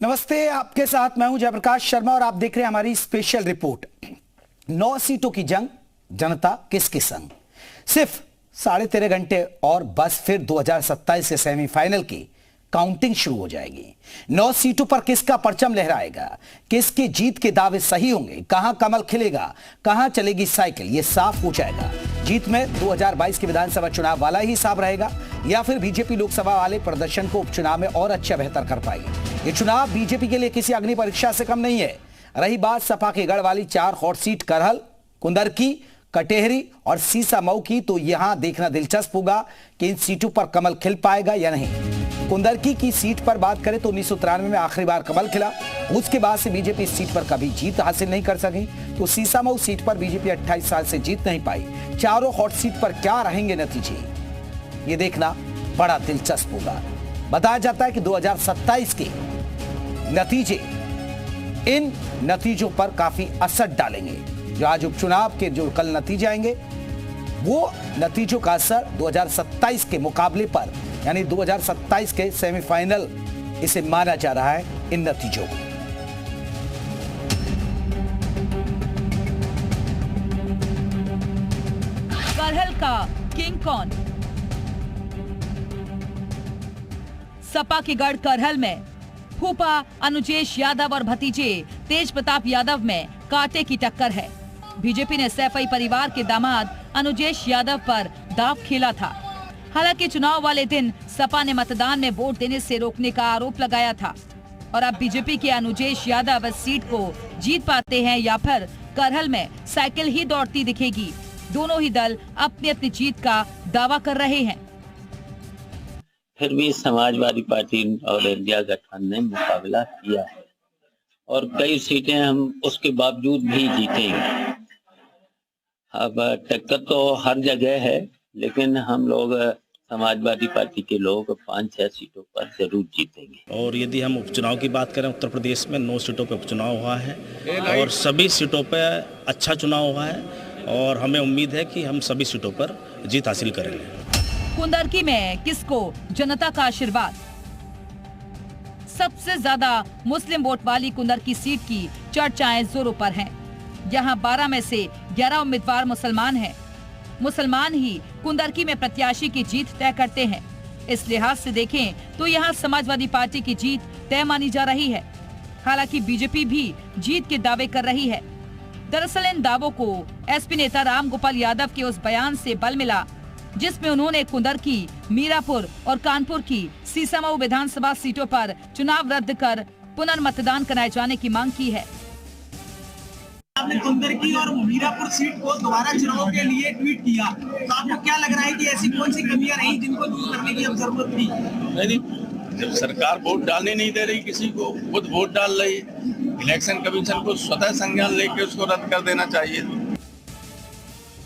नमस्ते, आपके साथ मैं हूं जयप्रकाश शर्मा और आप देख रहे हैं हमारी स्पेशल रिपोर्ट। 9 सीटों की जंग, जनता किसके संग। सिर्फ 13.5 घंटे और बस फिर 2027 के सेमीफाइनल की काउंटिंग शुरू हो जाएगी। 9 सीटों पर किसका परचम लहराएगा, किसकी जीत के दावे सही होंगे, कहां कमल खिलेगा, कहां चलेगी साइकिल, यह साफ हो जाएगा। जीत में 2022 के विधानसभा चुनाव वाला ही हिसाब रहेगा या फिर बीजेपी लोकसभा वाले प्रदर्शन को उपचुनाव में और अच्छा बेहतर कर पाएगी। ये चुनाव बीजेपी के लिए किसी अग्नि परीक्षा से कम नहीं है। रही बात सपा के गढ़ वाली 4 हॉट सीट करहल, कुंदरकी, कटेहरी और सीसामऊ की, तो यहां देखना दिलचस्प होगा कि इन सीटों पर कमल खिल पाएगा या नहीं। कुंदरकी की सीट पर बात करें तो 1993 में आखिरी बार कमल खिला, उसके बाद से बीजेपी इस सीट पर कभी जीत हासिल नहीं कर सकी। तो सीसामऊ सीट पर बीजेपी 28 साल से जीत नहीं पाई। चारों हॉट सीट पर क्या रहेंगे नतीजे, ये देखना बड़ा दिलचस्प होगा। बताया जाता है कि 2027 के नतीजे इन नतीजों पर काफी असर डालेंगे। जो आज उपचुनाव के जो कल नतीजे आएंगे, वो नतीजों का असर 2027 के मुकाबले पर, यानी 2027 के सेमीफाइनल इसे माना जा रहा है इन नतीजों को। करहल का किंग कौन। सपा के गढ़ करहल में फूफा अनुजेश यादव और भतीजे तेज प्रताप यादव में कांटे की टक्कर है। बीजेपी ने सैफई परिवार के दामाद अनुजेश यादव पर दांव खेला था। हालांकि चुनाव वाले दिन सपा ने मतदान में वोट देने से रोकने का आरोप लगाया था और अब बीजेपी के अनुजेश यादव इस सीट को जीत पाते हैं या फिर करहल में साइकिल ही दौड़ती दिखेगी। दोनों ही दल अपनी अपनी जीत का दावा कर रहे हैं। फिर भी समाजवादी पार्टी और इंडिया गठबंधन ने मुकाबला किया है और कई सीटें हम उसके बावजूद भी जीतेंगे। अब टक्कर तो हर जगह है, लेकिन हम लोग समाजवादी पार्टी के लोग 5-6 सीटों पर जरूर जीतेंगे। और यदि हम उपचुनाव की बात करें, उत्तर प्रदेश में 9 सीटों पर उपचुनाव हुआ है और सभी सीटों पर अच्छा चुनाव हुआ है और हमें उम्मीद है कि हम सभी सीटों पर जीत हासिल करेंगे। कुंदरकी में किसको जनता का आशीर्वाद। सबसे ज्यादा मुस्लिम वोट वाली कुंदरकी सीट की चर्चाएं जोरों पर हैं। यहां 12 में से 11 उम्मीदवार मुसलमान हैं। मुसलमान ही कुंदरकी में प्रत्याशी की जीत तय करते हैं। इस लिहाज से देखें तो यहां समाजवादी पार्टी की जीत तय मानी जा रही है। हालांकि बीजेपी भी जीत के दावे कर रही है। दरअसल इन दावों को एसपी नेता राम गोपाल यादव के उस बयान से बल मिला जिसमें उन्होंने कुंदरकी, मीरापुर और कानपुर की सीसामऊ विधानसभा सीटों पर चुनाव रद्द कर पुनर्मतदान कराए जाने की मांग की है। आपने कुंदरकी और मीरापुर सीट को दोबारा चुनाव के लिए ट्वीट किया, तो आपको क्या लग रहा है कि ऐसी कौन सी कमियां रही जिनको दूर करने की अब जरूरत थी? नहीं, जब सरकार वोट डालने नहीं दे रही किसी को, खुद वोट डाल रही, इलेक्शन कमीशन को स्वतः संज्ञान लेके उसको रद्द कर देना चाहिए।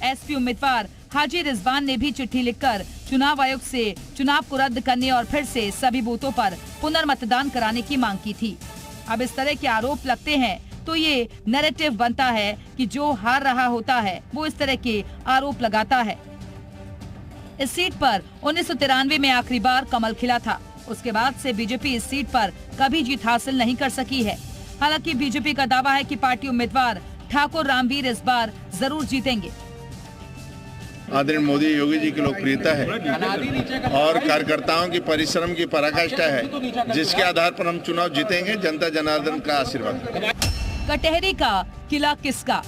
एसपी उम्मीदवार हाजी रिजवान ने भी चिट्ठी लिखकर चुनाव आयोग से चुनाव को रद्द करने और फिर से सभी बूथों पर पुनर्मतदान कराने की मांग की थी। अब इस तरह के आरोप लगते हैं तो ये नैरेटिव बनता है कि जो हार रहा होता है वो इस तरह के आरोप लगाता है। इस सीट पर 1993 में आखिरी बार कमल खिला था। उसके बाद से बीजेपी इस सीट पर कभी जीत हासिल नहीं कर सकी है। हालांकि बीजेपी का दावा है कि पार्टी उम्मीदवार ठाकुर रामवीर इस बार जरूर जीतेंगे। आदरणीय मोदी योगी जी की लोकप्रियता है और कार्यकर्ताओं की परिश्रम की पराकाष्ठा है, जिसके आधार पर हम चुनाव जीतेंगे। जनता जनार्दन का आशीर्वाद। कटेहरी का किला किसका।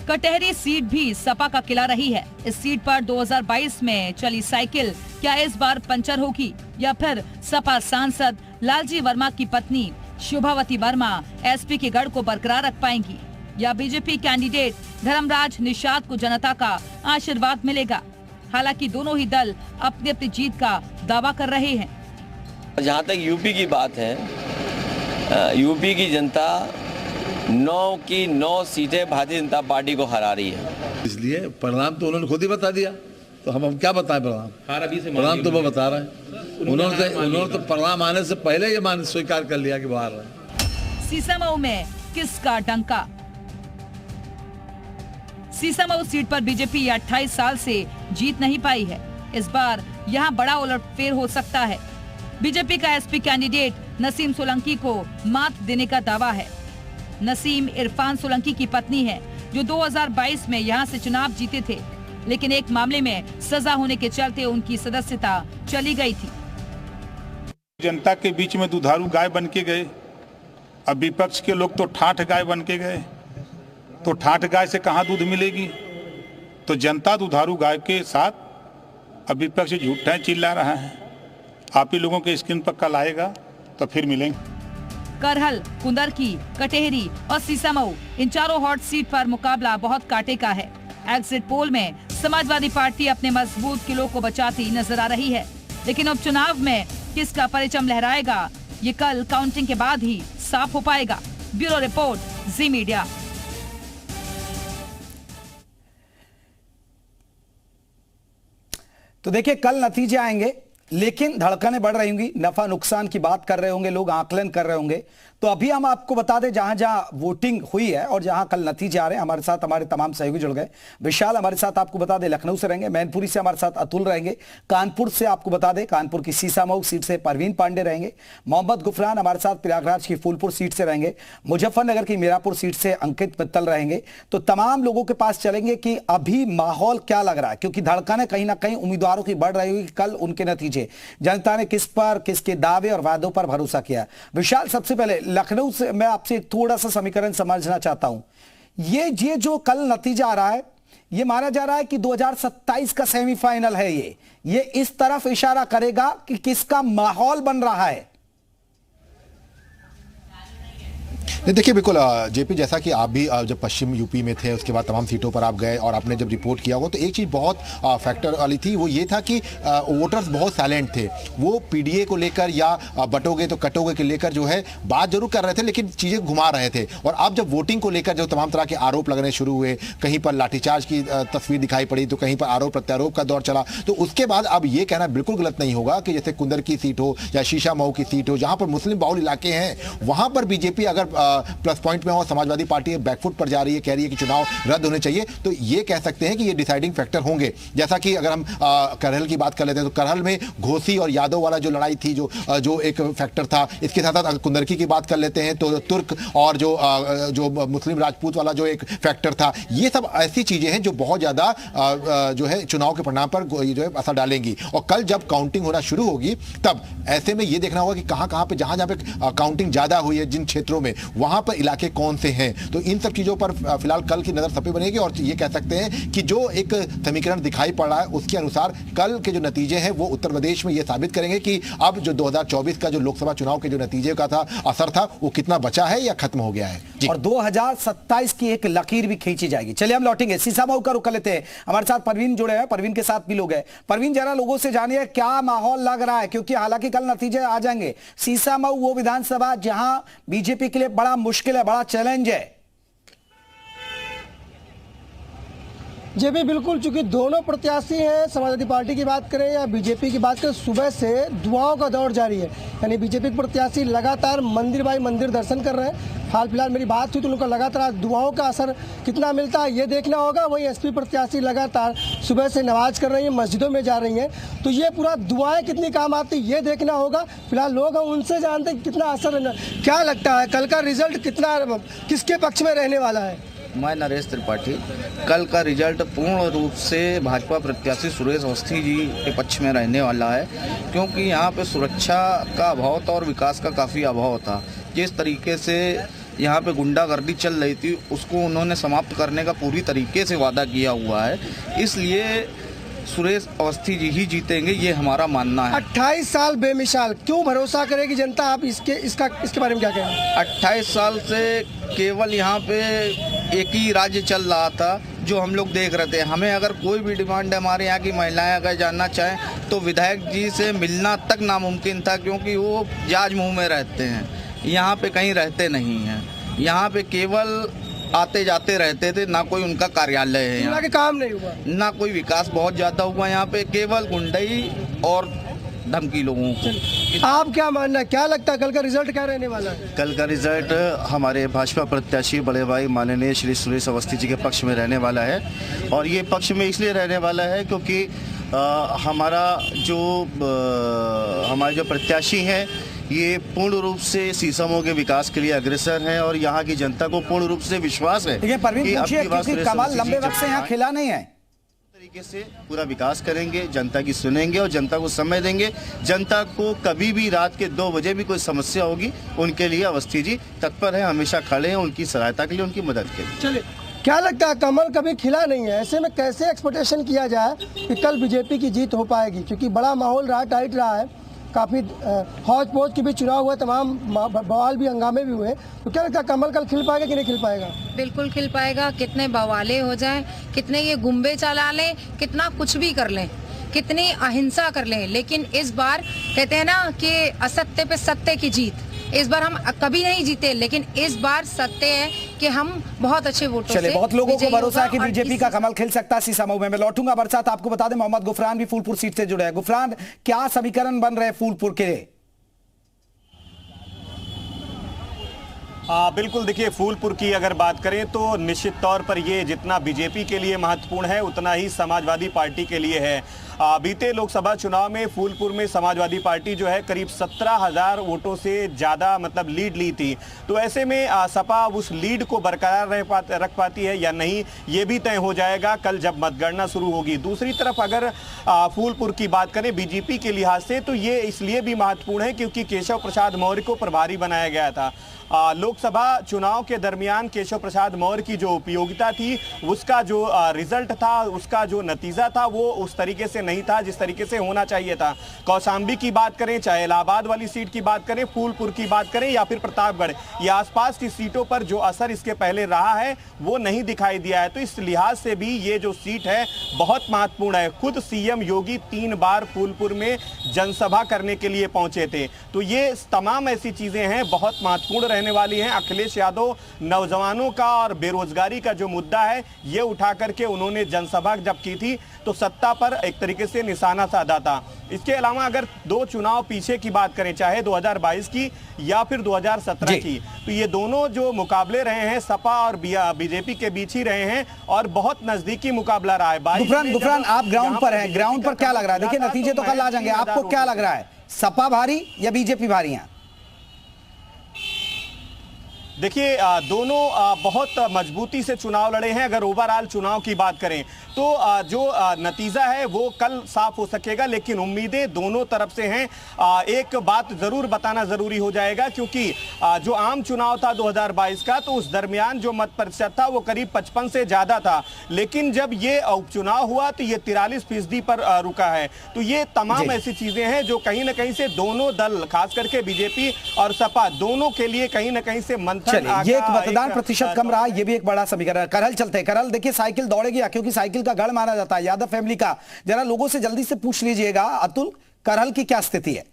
कटेहरी सीट भी सपा का किला रही है। इस सीट पर 2022 में चली साइकिल क्या इस बार पंचर होगी या फिर सपा सांसद लालजी वर्मा की पत्नी शोभावती वर्मा एसपी के गढ़ को बरकरार रख पाएंगी या बीजेपी कैंडिडेट धर्मराज निषाद को जनता का आशीर्वाद मिलेगा। हालांकि दोनों ही दल अपनी अपनी जीत का दावा कर रहे हैं। जहां तक यूपी की बात है, यूपी की जनता 9 की 9 सीटें भारतीय जनता पार्टी को हरा रही है। इसलिए परिणाम तो उन्होंने खुद ही बता दिया, तो हम क्या बताएं। परिणाम तो वो बता रहे हैं। उन्होंने तो परिणाम आने से पहले ये मान स्वीकार कर लिया कि वो हार रहे हैं। सीसामऊ में किसका डंका। सीसामऊ सीट पर बीजेपी 28 साल से जीत नहीं पाई है। इस बार यहां बड़ा उलटफेर हो सकता है। बीजेपी का एसपी कैंडिडेट नसीम सोलंकी को मात देने का दावा है। नसीम इरफान सोलंकी की पत्नी है, जो 2022 में यहां से चुनाव जीते थे, लेकिन एक मामले में सजा होने के चलते उनकी सदस्यता चली गई थी। जनता के बीच में दुधारू गाय बन के गए। अब विपक्ष के लोग तो ठाठ गाय बन के गए, तो ठाठ गाय से कहाँ दूध मिलेगी? तो जनता दुधारू गाय के साथ अब विपक्ष झूठा चिल्ला रहा है। आप ही लोगों के स्क्रीन पर कल आएगा तो फिर मिलेंगे। करहल, कुंदरकी, कटेहरी और सीसामऊ, इन चारों हॉट सीट पर मुकाबला बहुत कांटे का है। एग्जिट पोल में समाजवादी पार्टी अपने मजबूत किलों को बचाती नजर आ रही है, लेकिन उपचुनाव में किसका परचम लहराएगा, ये कल काउंटिंग के बाद ही साफ हो पाएगा। ब्यूरो रिपोर्ट, जी मीडिया। तो देखिए, कल नतीजे आएंगे, लेकिन धड़कनें बढ़ रही होंगी, नफा नुकसान की बात कर रहे होंगे लोग, आकलन कर रहे होंगे। तो अभी हम आपको बता दें जहां जहां वोटिंग हुई है और जहां कल नतीजे आ रहे हैं। हमारे साथ हमारे तमाम सहयोगी जुड़ गए। विशाल हमारे साथ आपको बता दें लखनऊ से रहेंगे, मैनपुरी से हमारे साथ अतुल रहेंगे, कानपुर से आपको बता दें कानपुर की सीसामऊ सीट से परवीन पांडे रहेंगे, मोहम्मद गुफरान हमारे साथ प्रयागराज की फूलपुर सीट से रहेंगे, मुजफ्फरनगर की मीरापुर सीट से अंकित मित्तल रहेंगे। तो तमाम लोगों के पास चलेंगे कि अभी माहौल क्या लग रहा है, क्योंकि धड़कनें कहीं ना कहीं उम्मीदवारों की बढ़ रही होगी। कल उनके नतीजे, जनता ने किस पर, किसके दावे और वादों पर भरोसा किया। विशाल, सबसे पहले लखनऊ से मैं आपसे थोड़ा सा समीकरण समझना चाहता हूं। ये जो कल नतीजा आ रहा है, ये माना जा रहा है कि 2027 का सेमीफाइनल है। ये इस तरफ इशारा करेगा कि किसका माहौल बन रहा है। नहीं, देखिए बिल्कुल जेपी, जैसा कि आप भी जब पश्चिम यूपी में थे, उसके बाद तमाम सीटों पर आप गए और आपने जब रिपोर्ट किया होगा, तो एक चीज़ बहुत फैक्टर वाली थी, वो ये था कि वोटर्स बहुत साइलेंट थे। वो पीडीए को लेकर या बटोगे तो कटोगे के लेकर जो है बात जरूर कर रहे थे, लेकिन चीज़ें घुमा रहे थे। और अब जब वोटिंग को लेकर जो तमाम तरह के आरोप लगने शुरू हुए, कहीं पर लाठीचार्ज की तस्वीर दिखाई पड़ी, तो कहीं पर आरोप प्रत्यारोप का दौर चला, तो उसके बाद अब ये कहना बिल्कुल गलत नहीं होगा कि जैसे कुंदर की सीट हो या शीशामऊ की सीट हो, जहाँ पर मुस्लिम बाहुल इलाके हैं, वहाँ पर बीजेपी अगर प्लस पॉइंट में हो, समाजवादी पार्टी बैकफुट पर जा रही है, कह रही है कि चुनाव रद्द होने चाहिए, तो ये कह सकते हैं कि ये डिसाइडिंग फैक्टर होंगे। जैसा कि अगर हम करहल की बात कर लेते हैं, तो करहल में घोसी और यादव वाला जो लड़ाई थी, जो एक फैक्टर था। इसके साथ साथ अगर कुंदरकी की बात कर लेते हैं, तो तुर्क और जो मुस्लिम राजपूत वाला जो एक फैक्टर था, ये सब ऐसी चीजें हैं जो बहुत ज्यादा जो है चुनाव के परिणाम पर जो है असर डालेंगी। और कल जब काउंटिंग होना शुरू होगी, तब ऐसे में ये देखना होगा कि कहां पे जहां पे काउंटिंग ज्यादा हुई है, जिन क्षेत्रों में, वहां पर इलाके कौन से हैं। तो इन सब चीजों पर फिलहाल कल की नजर सपी बनेगी। और ये कह सकते हैं कि जो एक समीकरण दिखाई पड़ रहा है, उसके अनुसार कल के जो नतीजे हैं वो उत्तर प्रदेश में ये साबित करेंगे कि अब जो 2024 का जो लोकसभा चुनाव के जो नतीजे का था, असर था, वो कितना बचा है या खत्म हो गया है। और 2027 की एक लकीर भी खींची जाएगी। चलिए हम लौटेंगे, सीसामऊ का रुख कर लेते हैं। हमारे साथ परवीन जुड़े हैं, परवीन के साथ भी लोग हैं। परवीन, जरा लोगों से जानिए क्या माहौल लग रहा है, क्योंकि हालांकि कल नतीजे आ जाएंगे। सीसामऊ वो विधानसभा जहां बीजेपी के लिए बड़ा मुश्किल है, बड़ा चैलेंज है। जी भी बिल्कुल, चूंकि दोनों प्रत्याशी हैं, समाजवादी पार्टी की बात करें या बीजेपी की बात करें, सुबह से दुआओं का दौर जारी है। यानी बीजेपी के प्रत्याशी लगातार मंदिर बाई मंदिर दर्शन कर रहे हैं। हाल फिलहाल मेरी बात हुई तो उनका लगातार दुआओं का असर कितना मिलता है ये देखना होगा। वहीं एसपी प्रत्याशी लगातार सुबह से नमाज कर रही हैं, मस्जिदों में जा रही हैं, तो ये पूरा दुआएं कितनी काम आती ये देखना होगा। फिलहाल लोग हम उनसे जानते हैं कितना असर, क्या लगता है कल का रिजल्ट कितना किसके पक्ष में रहने वाला है। मैं नरेश त्रिपाठी, कल का रिजल्ट पूर्ण रूप से भाजपा प्रत्याशी सुरेश अवस्थी जी के पक्ष में रहने वाला है, क्योंकि यहाँ पे सुरक्षा का अभाव था और विकास का काफ़ी अभाव था। जिस तरीके से यहाँ पे गुंडागर्दी चल रही थी, उसको उन्होंने समाप्त करने का पूरी तरीके से वादा किया हुआ है, इसलिए सुरेश अवस्थी जी ही जीतेंगे, ये हमारा मानना है। 28 साल बेमिसाल, क्यों भरोसा करेगी जनता, आप इसके बारे में क्या कहेंगे। 28 साल से केवल यहाँ पे एक ही राज्य चल रहा था जो हम लोग देख रहे थे। हमें अगर कोई भी डिमांड है, हमारे यहाँ की महिलाएं अगर जानना चाहें तो विधायक जी से मिलना तक नामुमकिन था, क्योंकि वो जाज मुँह में रहते हैं, यहाँ पे कहीं रहते नहीं हैं। यहाँ पे केवल आते जाते रहते थे, ना कोई उनका कार्यालय है यहाँ के काम नहीं हुआ, ना कोई विकास बहुत ज़्यादा हुआ। यहाँ पे केवल गुंडई और धमकी लोगों को। आप क्या मानना है, क्या लगता है कल का रिजल्ट क्या रहने वाला है। कल का रिजल्ट हमारे भाजपा प्रत्याशी बड़े भाई माननीय श्री सुरेश अवस्थी जी के पक्ष में रहने वाला है। और ये पक्ष में इसलिए रहने वाला है क्योंकि हमारे जो प्रत्याशी हैं ये पूर्ण रूप से सीसामऊ के विकास के लिए अग्रसर हैं और यहाँ की जनता को पूर्ण रूप से विश्वास है देखिए परवीन पूछिए, क्योंकि कमल लंबे वक्त से यहाँ खिला नहीं है, तरीके से पूरा विकास करेंगे, जनता की सुनेंगे और जनता को समय देंगे। जनता को कभी भी रात के 2 बजे भी कोई समस्या होगी, उनके लिए अवस्थी जी तत्पर है, हमेशा खड़े हैं उनकी सहायता के लिए, उनकी मदद के लिए। चलिए, क्या लगता है कमल कभी खिला नहीं है, ऐसे में कैसे एक्सपेक्टेशन किया जाए कि कल बीजेपी की जीत हो पाएगी? क्योंकि बड़ा माहौल रहा, टाइट रहा है, काफ़ी हौज पौज के भी चुनाव हुए, तमाम बवाल भी, हंगामे भी हुए, तो क्या लगता है कमल कल खिल पाएगा कि नहीं खिल पाएगा? बिल्कुल खिल पाएगा। कितने बवाले हो जाएं, कितने ये गुम्बे चला लें, कितना कुछ भी कर लें, कितनी अहिंसा कर लें, लेकिन इस बार कहते हैं ना कि असत्य पे सत्य की जीत। इस बार हम कभी नहीं जीते, लेकिन इस बार सत्य है कि हम बहुत अच्छे वोटों से बहुत लोगों को भरोसा है कि होगा बीजेपी का कमल खिल सकता है सीसामऊ में। मैं लौटूंगा बरसात, आपको बता दें मोहम्मद गुफरान भी फूलपुर सीट से जुड़े हैं। गुफरान, क्या समीकरण बन रहे फूलपुर के? बिल्कुल, देखिए फूलपुर की अगर बात करें तो निश्चित तौर पर ये जितना बीजेपी के लिए महत्वपूर्ण है उतना ही समाजवादी पार्टी के लिए है। बीते लोकसभा चुनाव में फूलपुर में समाजवादी पार्टी जो है करीब 17,000 वोटों से ज़्यादा मतलब लीड ली थी। तो ऐसे में सपा उस लीड को बरकरार रख पाती है या नहीं, ये भी तय हो जाएगा कल जब मतगणना शुरू होगी। दूसरी तरफ अगर फूलपुर की बात करें बीजेपी के लिहाज से तो ये इसलिए भी महत्वपूर्ण है क्योंकि केशव प्रसाद मौर्य को प्रभारी बनाया गया था। लोकसभा चुनाव के दरमियान केशव प्रसाद मौर्य की जो उपयोगिता थी, उसका जो रिजल्ट था, उसका जो नतीजा था, वो उस तरीके से नहीं था जिस तरीके से होना चाहिए था। कौशाम्बी की बात करें, चाहे इलाहाबाद वाली सीट की बात करें, फूलपुर की बात करें या फिर प्रतापगढ़, ये आसपास की सीटों पर जो असर इसके पहले रहा है वो नहीं दिखाई दिया है। तो इस लिहाज से भी ये जो सीट है बहुत महत्वपूर्ण है। खुद सीएम योगी 3 बार फूलपुर में जनसभा करने के लिए पहुंचे थे। तो ये तमाम ऐसी चीजें हैं बहुत महत्वपूर्ण रहने वाली हैं। अखिलेश यादव नौजवानों का और बेरोजगारी का जो मुद्दा है ये उठा करके उन्होंने जनसभा जब की थी तो सत्ता पर एक तरीके से निशाना साधा था। इसके अलावा अगर 2 चुनाव पीछे की बात करें, चाहे 2022 की या फिर 2017 की, तो ये दोनों जो मुकाबले रहे हैं सपा और बीजेपी के बीच ही रहे हैं और बहुत नजदीकी मुकाबला रहा है। गुफरान, आप ग्राउंड पर हैं, ग्राउंड पर क्या लग रहा है? देखिए नतीजे तो कल आ जाएंगे, आपको क्या लग रहा है, सपा भारी या बीजेपी भारी है? देखिए दोनों बहुत मजबूती से चुनाव लड़े हैं। अगर ओवरऑल चुनाव की बात करें तो जो नतीजा है वो कल साफ हो सकेगा, लेकिन उम्मीदें दोनों तरफ से हैं। एक बात जरूर बताना जरूरी हो जाएगा क्योंकि जो आम चुनाव था 2022 का, तो उस दरमियान जो मत प्रतिशत था वो करीब 55 से ज्यादा था, लेकिन जब ये उपचुनाव हुआ तो ये 43% पर रुका है। तो ये तमाम ऐसी चीजें हैं जो कहीं ना कहीं से दोनों दल, खास करके बीजेपी और सपा, दोनों के लिए कहीं ना कहीं से चलिए, ये एक मतदान प्रतिशत कम रहा, ये भी एक बड़ा समीकरण। करहल चलते हैं। करहल, देखिए साइकिल दौड़ेगी क्योंकि साइकिल का गढ़ माना जाता है यादव फैमिली का। जरा लोगों से जल्दी से पूछ लीजिएगा, अतुल, करहल की क्या स्थिति है?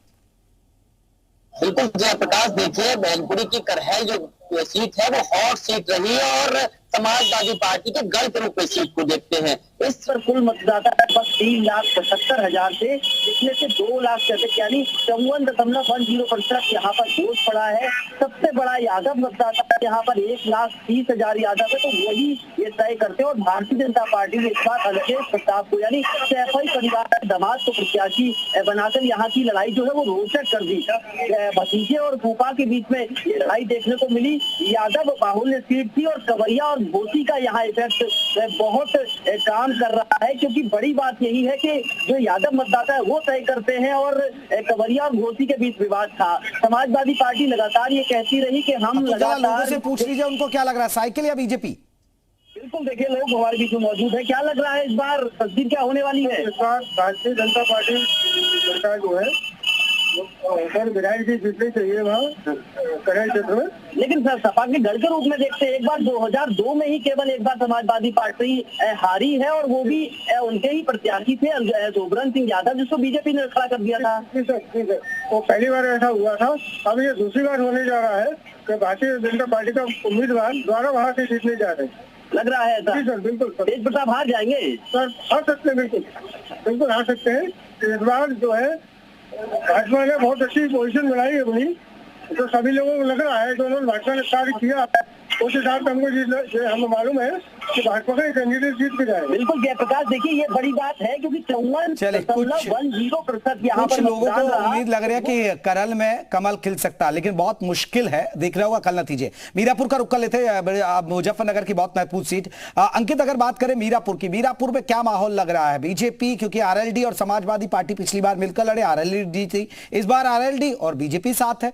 बिल्कुल जयप्रकाश, देखिए मैनपुरी की करहल जो सीट है वो हॉट सीट रही है और समाजवादी पार्टी के गढ़ के रूप में सीट को देखते हैं। इस पर कुल मतदाता लगभग 3,75,000 थे, जिसमें से 2 लाख यानी 54.10% यहाँ पर वोट पड़ा है। सबसे बड़ा यादव मतदाता यहाँ पर 1,30,000 यादव है, तो वही ये तय करते हैं। और भारतीय जनता पार्टी ने इस बार अखिलेश प्रताप को यानी सैफई परिवार के दामाद को प्रत्याशी बनाकर यहाँ की लड़ाई जो है वो रोचक कर दी। भतीजे और फूफा के बीच में ये लड़ाई देखने को मिली। यादव बाहुल्य सीट थी और कवरिया और घोसी का यहाँ इफेक्ट बहुत काम कर रहा है, क्योंकि बड़ी बात यही है कि जो यादव मतदाता है वो तय करते हैं और कवरिया और घोसी के बीच विवाद था। समाजवादी पार्टी लगातार ये कहती रही कि हम लगातार लोगों से पूछ लीजिए उनको क्या लग रहा है, साइकिल या बीजेपी? बिल्कुल, देखिए लोग हमारे बीच में मौजूद है। क्या लग रहा है इस बार तस्वीर क्या होने वाली है? इस बार भारतीय जनता पार्टी सरकार जो है सर विधायक जी जीतने चाहिए वहाँ करहल क्षेत्र में। लेकिन सर सपा के गढ़ के रूप में देखते हैं, एक बार 2002 में ही केवल एक बार समाजवादी पार्टी हारी है और वो भी उनके ही प्रत्याशी थे जोबरन सिंह यादव, जिसको बीजेपी ने खड़ा कर दिया था। ठीक है, वो पहली बार ऐसा हुआ था। अब ये दूसरी बार होने जा रहा है कि भारतीय जनता पार्टी का उम्मीदवार द्वारा वहाँ से जीतने जा रहे हैं। लग रहा है सर? सर बिल्कुल, तेज प्रताप हार जाएंगे सर, हार सकते हैं, बिल्कुल हार सकते हैं। इस बार जो है भाजपा ने बहुत अच्छी पोजीशन बनाई है अपनी, तो सभी लोगों को लग रहा है कि उन्होंने भाजपा ने कार्य किया उस हिसाब से हमको हमें मालूम है कि भाजपा का कैंडिडेट जीत के जाए। बिल्कुल जयप्रकाश, देखिए ये बड़ी बात है क्योंकि 54.10% यहाँ कुछ पर लोगों को मतदान रहा। उम्मीद लग रही है कि करल में कमल खिल सकता है, लेकिन बहुत मुश्किल है। देख रहा होगा कल नतीजे। मीरापुर का रुख कर लेते हैं, मुजफ्फरनगर की बहुत महत्वपूर्ण सीट। अंकित, अगर बात करें मीरापुर में क्या माहौल लग रहा है? बीजेपी, क्योंकि आरएलडी और समाजवादी पार्टी पिछली बार मिलकर लड़े, आरएलडी थी, इस बार आरएलडी और बीजेपी साथ है।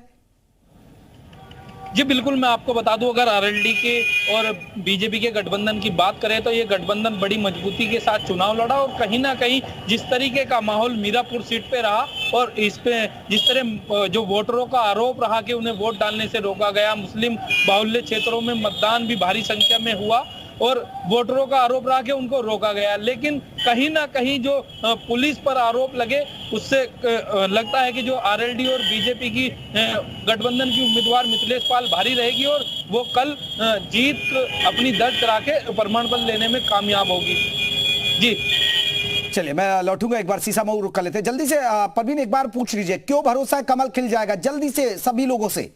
जी बिल्कुल, मैं आपको बता दूं, अगर आरएलडी के और बीजेपी के गठबंधन की बात करें तो ये गठबंधन बड़ी मजबूती के साथ चुनाव लड़ा और कहीं ना कहीं जिस तरीके का माहौल मीरापुर सीट पे रहा और इस पे जिस तरह जो वोटरों का आरोप रहा कि उन्हें वोट डालने से रोका गया, मुस्लिम बाहुल्य क्षेत्रों में मतदान भी भारी संख्या में हुआ और वोटरों का आरोप रहा कि उनको रोका गया, लेकिन कहीं ना कहीं जो पुलिस पर आरोप लगे उससे लगता है कि जो आरएलडी और बीजेपी की गठबंधन की उम्मीदवार मिथिलेश पाल भारी रहेगी और वो कल जीत अपनी दर्ज करा के प्रमाण पत्र लेने में कामयाब होगी। जी चलिए, मैं लौटूंगा, एक बार सीसा मऊ रुक कर लेते हैं जल्दी से। परवीन, एक बार पूछ लीजिए, क्यों भरोसा है कमल खिल जाएगा? जल्दी से सभी लोगों से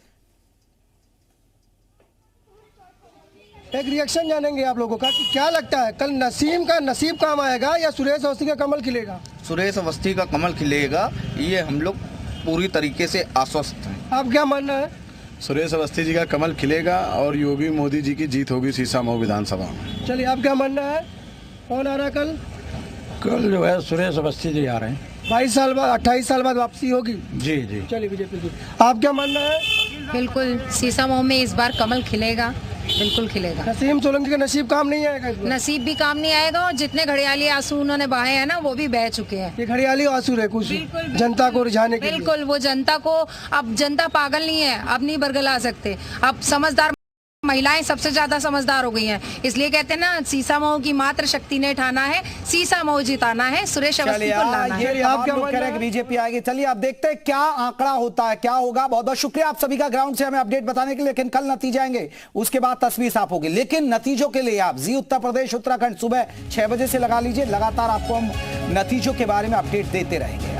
एक रिएक्शन जानेंगे आप लोगों का कि क्या लगता है कल नसीम का नसीब काम आएगा या सुरेश अवस्थी का कमल खिलेगा? सुरेश अवस्थी का कमल खिलेगा, ये हम लोग पूरी तरीके से आश्वस्त हैं। आप क्या मानना है? सुरेश अवस्थी जी का कमल खिलेगा और योगी मोदी जी की जीत होगी सीसा मऊ विधानसभा में। चलिए, आप क्या मानना है? कौन आ रहा है कल? कल जो है सुरेश अवस्थी जी आ रहे हैं। 22 साल बाद 28 साल बाद वापसी होगी। जी जी। चलिए बीजेपी जी, आप क्या मानना है? बिल्कुल सीसा मऊ में इस बार कमल खिलेगा, बिल्कुल खिलेगा। नसीम सोलंकी का नसीब काम नहीं आएगा इस बार? नसीब भी काम नहीं आएगा और जितने घड़ियाली आंसू उन्होंने बहाए हैं ना वो भी बह चुके हैं। ये घड़ियाली आंसू है कुछ जनता को रिझाने के लिए। बिल्कुल, वो जनता को, अब जनता पागल नहीं है, अब नहीं बरगला सकते, अब समझदार महिलाएं सबसे ज्यादा समझदार हो गई हैं, इसलिए कहते हैं ना सीसा मऊ की मात्र शक्ति ने ठाना है, सीसा मऊ जिताना है, सुरेश अवस्थी को लाना है। आप क्या कह रहे हैं? बीजेपी आएगी। चलिए अब देखते हैं क्या आंकड़ा होता है, क्या होगा। बहुत बहुत शुक्रिया आप सभी का ग्राउंड से हमें अपडेट बताने के लिए। लेकिन कल नतीजे आएंगे, उसके बाद तस्वीर साफ होगी। लेकिन नतीजों के लिए आप जी उत्तर प्रदेश उत्तराखंड सुबह 6 बजे से लगा लीजिए। लगातार आपको हम नतीजों के बारे में अपडेट देते रहेंगे।